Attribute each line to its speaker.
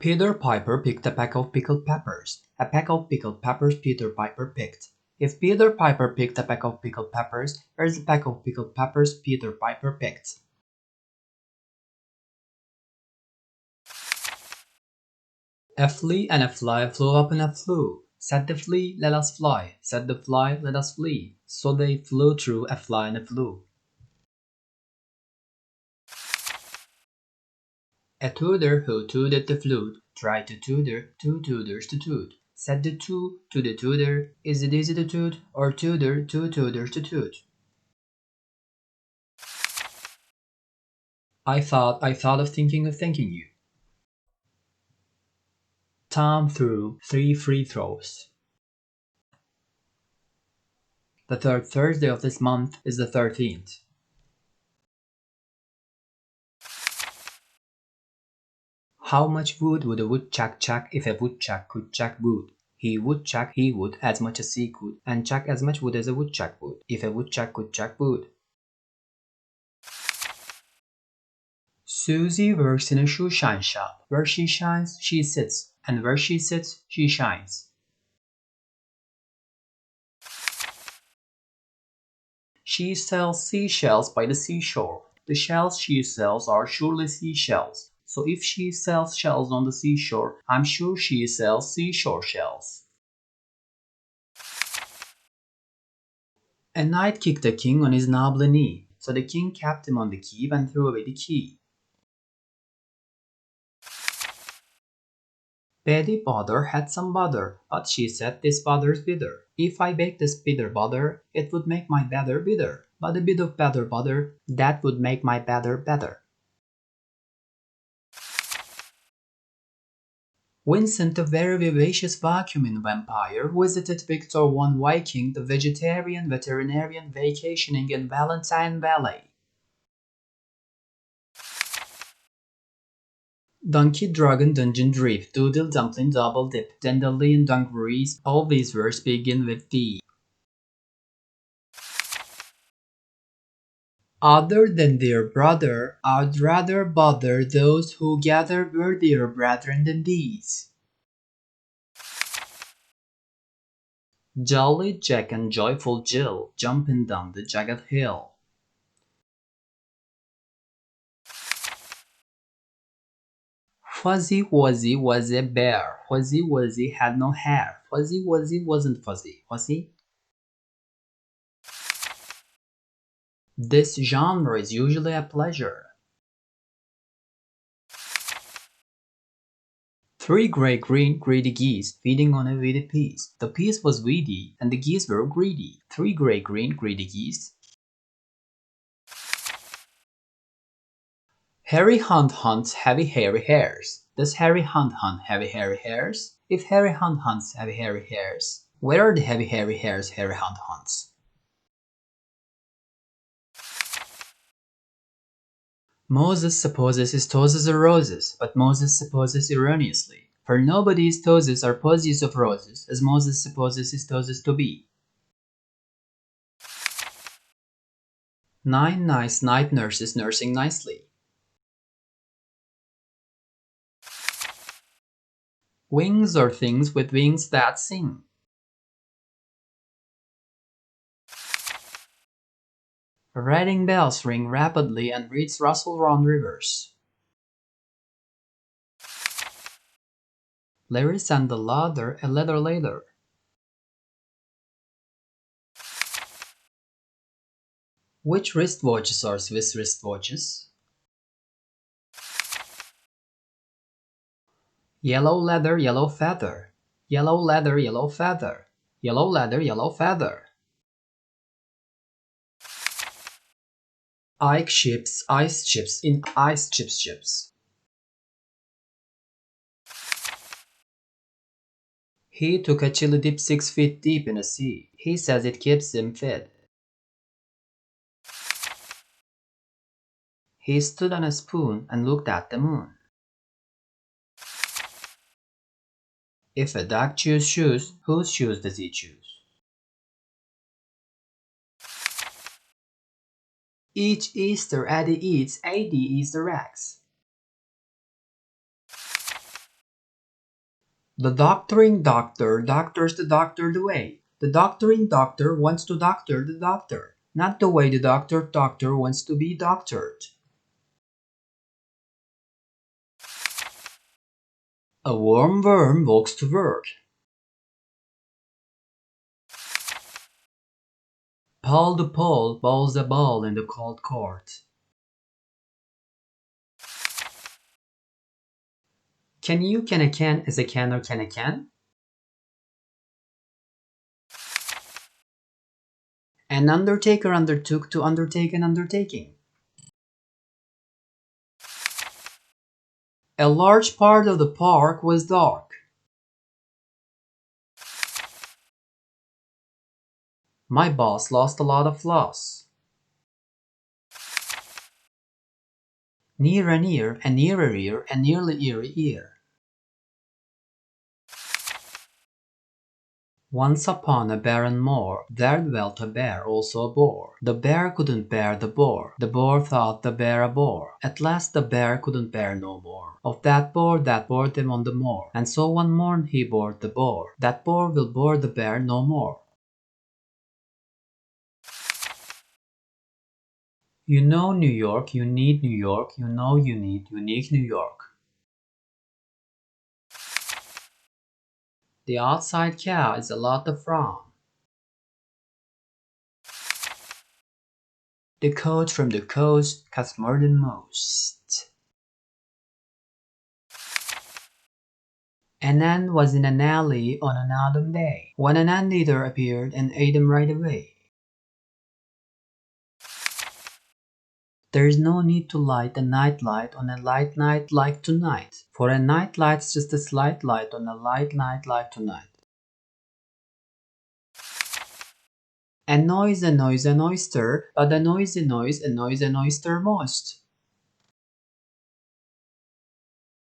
Speaker 1: Peter Piper picked a pack of pickled peppers. A pack of pickled peppers Peter Piper picked. If Peter Piper picked a pack of pickled peppers, where's the pack of pickled peppers Peter Piper picked? A flea and a fly flew up in a flue. Said the flea, let us fly. Said the fly, let us flee. So they flew through a fly and a flue. A tutor who tooted the flute tried to tutor two tutors to toot. Said the two to the tutor, is it easy to toot, or tutor two tutors to toot? I thought of thinking you. Tom threw 3 free throws. The third Thursday of this month is the 13th. How much wood would a woodchuck chuck if a woodchuck could chuck wood? He would chuck he would as much as he could, and chuck as much wood as a woodchuck would, if a woodchuck could chuck wood. Susie works in a shoe shine shop. Where she shines, she sits, and where she sits, she shines. She sells seashells by the seashore. The shells she sells are surely seashells. So if she sells shells on the seashore, I'm sure she sells seashore shells. A knight kicked the king on his knobbly knee, so the king capped him on the keep and threw away the key. Betty Botter had some butter, but she said this butter's bitter. If I baked this bitter butter, it would make my batter bitter. But a bit of better butter, that would make my batter better. Vincent, the very vivacious vacuuming vampire, visited Victor Von Viking, the vegetarian veterinarian vacationing in Valentine Valley. Donkey Dragon Dungeon Drift, Doodle Dumpling Double Dip, Dandelion Dungarees, all these words begin with D. Other than their brother, I'd rather bother those who gather worthier brethren than these. Jolly Jack and joyful Jill, jumping down the jagged hill. Fuzzy Wuzzy was a bear. Fuzzy Wuzzy had no hair. Fuzzy Wuzzy wasn't fuzzy, was he? This genre is usually a pleasure. 3 gray green greedy geese feeding on a weedy peas. The peas was weedy and the geese were greedy. 3 gray green greedy geese. Harry Hunt hunts heavy hairy hares. Does Harry Hunt hunt heavy hairy hares? If Harry Hunt hunts heavy hairy hares, where are the heavy hairy hares Harry Hunt hunts? Moses supposes his toes are roses, but Moses supposes erroneously, for nobody's toes are posies of roses, as Moses supposes his toes to be. 9 nice night nurses nursing nicely. Wings are things with wings that sing. Wedding bells ring rapidly and reeds rustle round rivers. Larry sent the ladder a letter later. Which wristwatches are Swiss wristwatches? Yellow leather, yellow feather. Yellow leather, yellow feather. Yellow leather, yellow feather. Ike ships ice chips in ice chips ships. He took a chili dip 6 feet deep in a sea. He says it keeps him fit. He stood on a spoon and looked at the moon. If a dog chews shoes, whose shoes does he choose? Each Easter Eddie eats 80 Easter eggs. The doctoring doctor doctors the doctor the way. The doctoring doctor wants to doctor the doctor, not the way the doctor wants to be doctored. A worm walks to work. Paul the Pole bowls a ball in the cold court. Can you can a can is a can or can a can? An undertaker undertook to undertake an undertaking. A large part of the park was dark. My boss lost a lot of floss. Near and ear, and nearer ear, and nearly eerie ear. Once upon a barren moor, there dwelt a bear, also a boar. The bear couldn't bear the boar. The boar thought the bear a bore. At last the bear couldn't bear no more. Of that bored him on the moor. And so one morn he bored the boar. That boar will bore the bear no more. You know New York, you need New York, you know you need unique New York. The outside cow is a lot of frown. The coach from the coast costs more than most. An ant was in an alley on an autumn day, when an anteater appeared and ate him right away. There is no need to light a night light on a light night like tonight, for a night light's just a slight light on a light night like tonight. A noise, an oyster, but a noisy noise annoys an oyster most.